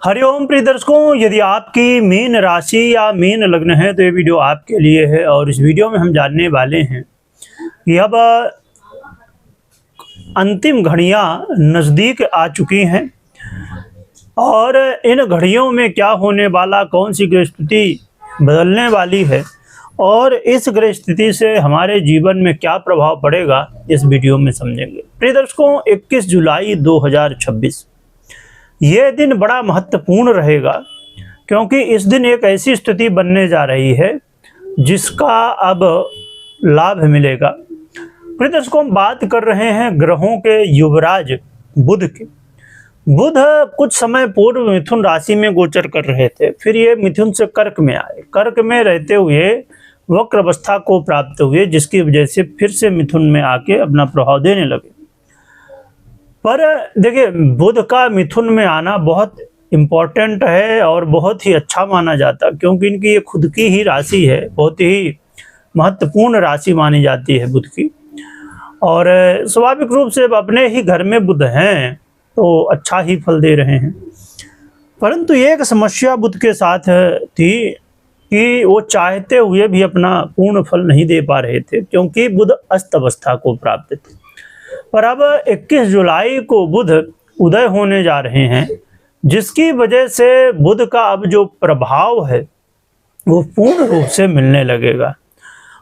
हरिओम प्रिय दर्शकों, यदि आपकी मीन राशि या मीन लग्न है तो ये वीडियो आपके लिए है। और इस वीडियो में हम जानने वाले हैं कि अब अंतिम घड़ियां नज़दीक आ चुकी हैं और इन घड़ियों में क्या होने वाला, कौन सी ग्रह स्थिति बदलने वाली है और इस ग्रह स्थिति से हमारे जीवन में क्या प्रभाव पड़ेगा, इस वीडियो में समझेंगे। प्रिय दर्शकों, 21 जुलाई 2026 ये दिन बड़ा महत्वपूर्ण रहेगा, क्योंकि इस दिन एक ऐसी स्थिति बनने जा रही है जिसका अब लाभ मिलेगा। प्रिय दर्शकों, हम बात कर रहे हैं ग्रहों के युवराज बुध की। बुध कुछ समय पूर्व मिथुन राशि में गोचर कर रहे थे, फिर ये मिथुन से कर्क में आए। कर्क में रहते हुए वक्र अवस्था को प्राप्त हुए, जिसकी वजह से फिर से मिथुन में आके अपना प्रभाव देने लगे। पर देखिए, बुध का मिथुन में आना बहुत इम्पोर्टेंट है और बहुत ही अच्छा माना जाता, क्योंकि इनकी ये खुद की ही राशि है, बहुत ही महत्वपूर्ण राशि मानी जाती है बुध की। और स्वाभाविक रूप से अपने ही घर में बुध हैं तो अच्छा ही फल दे रहे हैं। परंतु एक समस्या बुध के साथ थी कि वो चाहते हुए भी अपना पूर्ण फल नहीं दे पा रहे थे, क्योंकि बुध अस्त अवस्था को प्राप्त थे। पर अब 21 जुलाई को बुध उदय होने जा रहे हैं, जिसकी वजह से बुध का अब जो प्रभाव है वो पूर्ण रूप से मिलने लगेगा।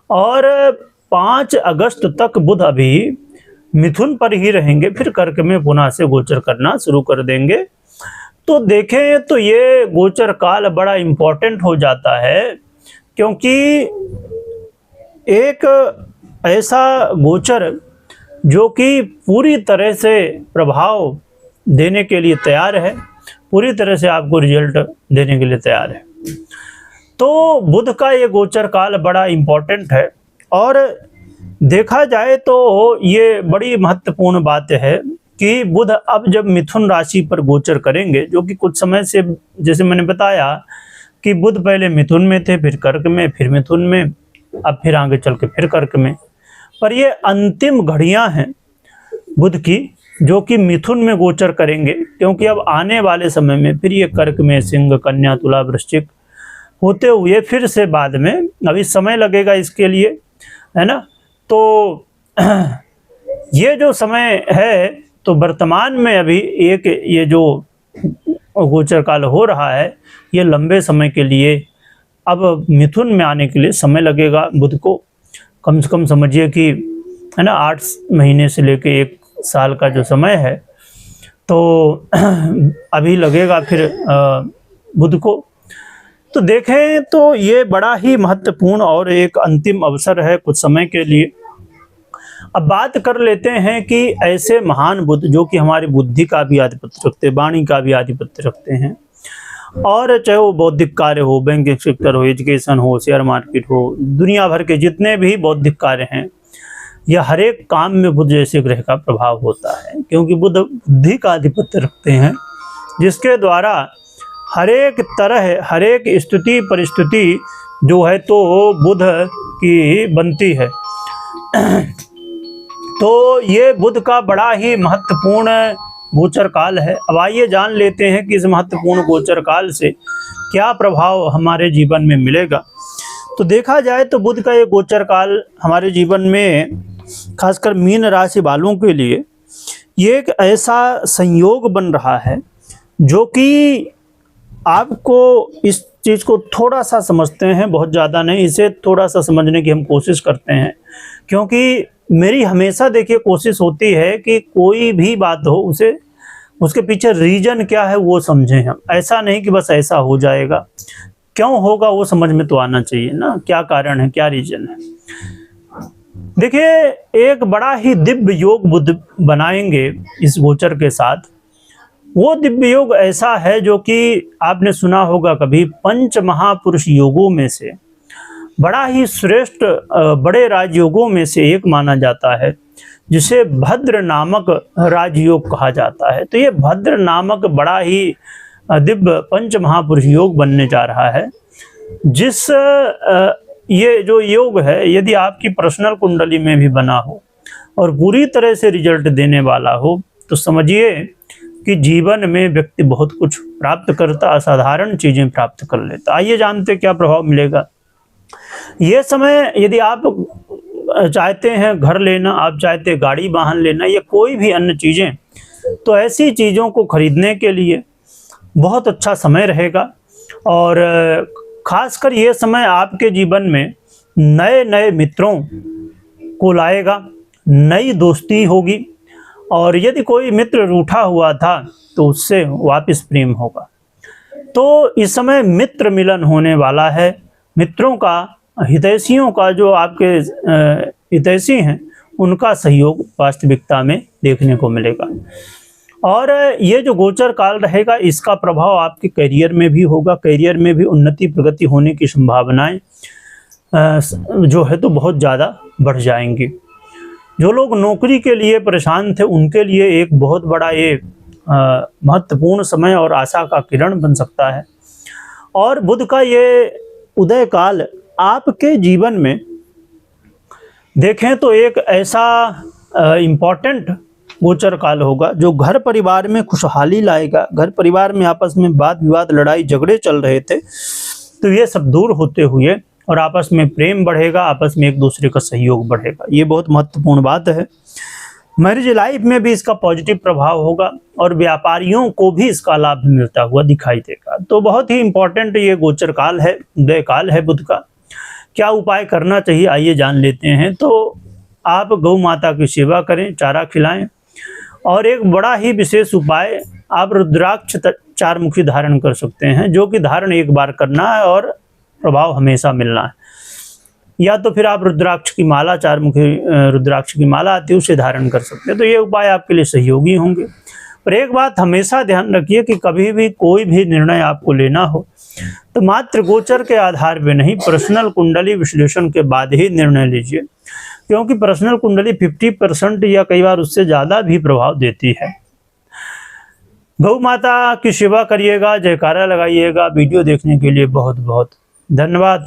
और 5 अगस्त तक बुध अभी मिथुन पर ही रहेंगे, फिर कर्क में पुनः से गोचर करना शुरू कर देंगे। तो देखें तो ये गोचर काल बड़ा इम्पोर्टेंट हो जाता है, क्योंकि एक ऐसा गोचर जो कि पूरी तरह से प्रभाव देने के लिए तैयार है, पूरी तरह से आपको रिजल्ट देने के लिए तैयार है। तो बुध का ये गोचर काल बड़ा इम्पोर्टेंट है। और देखा जाए तो ये बड़ी महत्वपूर्ण बात है कि बुध अब जब मिथुन राशि पर गोचर करेंगे, जो कि कुछ समय से, जैसे मैंने बताया कि बुध पहले मिथुन में थे, फिर कर्क में, फिर मिथुन में, अब फिर आगे चल के फिर कर्क में। पर ये अंतिम घड़ियां हैं बुध की, जो कि मिथुन में गोचर करेंगे, क्योंकि अब आने वाले समय में फिर ये कर्क में सिंह, कन्या, तुला, वृश्चिक होते हुए फिर से बाद में, अभी समय लगेगा इसके लिए, है ना। तो ये जो समय है, तो वर्तमान में अभी एक ये जो गोचर काल हो रहा है, ये लंबे समय के लिए अब मिथुन में आने के लिए समय लगेगा बुध को। कम से कम समझिए कि, है ना, 8 महीने से लेके 1 साल का जो समय है, तो अभी लगेगा फिर बुध को। तो देखें तो ये बड़ा ही महत्वपूर्ण और एक अंतिम अवसर है कुछ समय के लिए। अब बात कर लेते हैं कि ऐसे महान बुध, जो कि हमारी बुद्धि का भी आधिपत्य रखते हैं, वाणी का भी आधिपत्य रखते हैं, और चाहे वो बौद्धिक कार्य हो, बैंकिंग सेक्टर हो, एजुकेशन हो, शेयर मार्केट हो, दुनिया भर के जितने भी बौद्धिक कार्य हैं, यह हर एक काम में बुध जैसे ग्रह का प्रभाव होता है, क्योंकि बुध बुद्धि का आधिपत्य रखते हैं, जिसके द्वारा हर एक तरह, हर एक स्थिति परिस्थिति जो है तो बुध की बनती है। तो ये बुध का बड़ा ही महत्वपूर्ण गोचर काल है। अब आइए जान लेते हैं कि इस महत्वपूर्ण गोचर काल से क्या प्रभाव हमारे जीवन में मिलेगा। तो देखा जाए तो बुध का ये गोचर काल हमारे जीवन में, खासकर मीन राशि वालों के लिए, ये एक ऐसा संयोग बन रहा है जो कि आपको इस चीज़ को थोड़ा सा समझते हैं, बहुत ज़्यादा नहीं, इसे थोड़ा सा समझने की हम कोशिश करते हैं। क्योंकि मेरी हमेशा देखिए कोशिश होती है कि कोई भी बात हो, उसे, उसके पीछे रीजन क्या है वो समझें हम। ऐसा नहीं कि बस ऐसा हो जाएगा, क्यों होगा वो समझ में तो आना चाहिए ना, क्या कारण है, क्या रीजन है। देखिए, एक बड़ा ही दिव्य योग बुध बनाएंगे इस गोचर के साथ। वो दिव्य योग ऐसा है जो कि आपने सुना होगा कभी, 5 महापुरुष योगों में से बड़ा ही श्रेष्ठ बड़े राजयोगों में से एक माना जाता है, जिसे भद्र नामक राजयोग कहा जाता है। तो ये भद्र नामक बड़ा ही दिव्य 5 महापुरुष योग बनने जा रहा है, जिस ये जो योग है, यदि आपकी पर्सनल कुंडली में भी बना हो और पूरी तरह से रिजल्ट देने वाला हो, तो समझिए कि जीवन में व्यक्ति बहुत कुछ प्राप्त करता, असाधारण चीजें प्राप्त कर लेता। आइए जानते क्या प्रभाव मिलेगा। ये समय यदि आप चाहते हैं घर लेना, आप चाहते हैं गाड़ी वाहन लेना या कोई भी अन्य चीजें, तो ऐसी चीजों को खरीदने के लिए बहुत अच्छा समय रहेगा। और खासकर ये समय आपके जीवन में नए नए मित्रों को लाएगा, नई दोस्ती होगी, और यदि कोई मित्र रूठा हुआ था तो उससे वापस प्रेम होगा। तो इस समय मित्र मिलन होने वाला है। मित्रों का, हितैषियों का, जो आपके हितैषी हैं उनका सहयोग वास्तविकता में देखने को मिलेगा। और ये जो गोचर काल रहेगा इसका प्रभाव आपके करियर में भी होगा। करियर में भी उन्नति प्रगति होने की संभावनाएं जो है तो बहुत ज़्यादा बढ़ जाएंगी। जो लोग नौकरी के लिए परेशान थे उनके लिए एक बहुत बड़ा ये महत्वपूर्ण समय और आशा का किरण बन सकता है। और बुध का ये उदय काल आपके जीवन में देखें तो एक ऐसा इम्पॉर्टेंट गोचर काल होगा जो घर परिवार में खुशहाली लाएगा। घर परिवार में आपस में वाद विवाद, लड़ाई झगड़े चल रहे थे तो ये सब दूर होते हुए और आपस में प्रेम बढ़ेगा, आपस में एक दूसरे का सहयोग बढ़ेगा। ये बहुत महत्वपूर्ण बात है। मैरिज लाइफ में भी इसका पॉजिटिव प्रभाव होगा और व्यापारियों को भी इसका लाभ मिलता हुआ दिखाई देगा। तो बहुत ही इम्पोर्टेंट ये गोचर काल है, उदय काल है बुध का। क्या उपाय करना चाहिए आइए जान लेते हैं। तो आप गौ माता की सेवा करें, चारा खिलाएं, और एक बड़ा ही विशेष उपाय, आप रुद्राक्ष 4 मुखी धारण कर सकते हैं, जो कि धारण एक बार करना है और प्रभाव हमेशा मिलना है। या तो फिर आप रुद्राक्ष की माला, 4 मुखी रुद्राक्ष की माला आती है, उसे धारण कर सकते हैं। तो ये उपाय आपके लिए सहयोगी होंगे। पर एक बात हमेशा ध्यान रखिए कि कभी भी कोई भी निर्णय आपको लेना हो तो मात्र गोचर के आधार पे नहीं, पर्सनल कुंडली विश्लेषण के बाद ही निर्णय लीजिए, क्योंकि पर्सनल कुंडली 50% या कई बार उससे ज़्यादा भी प्रभाव देती है। गौ माता की सेवा करिएगा, जयकारा लगाइएगा। वीडियो देखने के लिए बहुत बहुत धन्यवाद।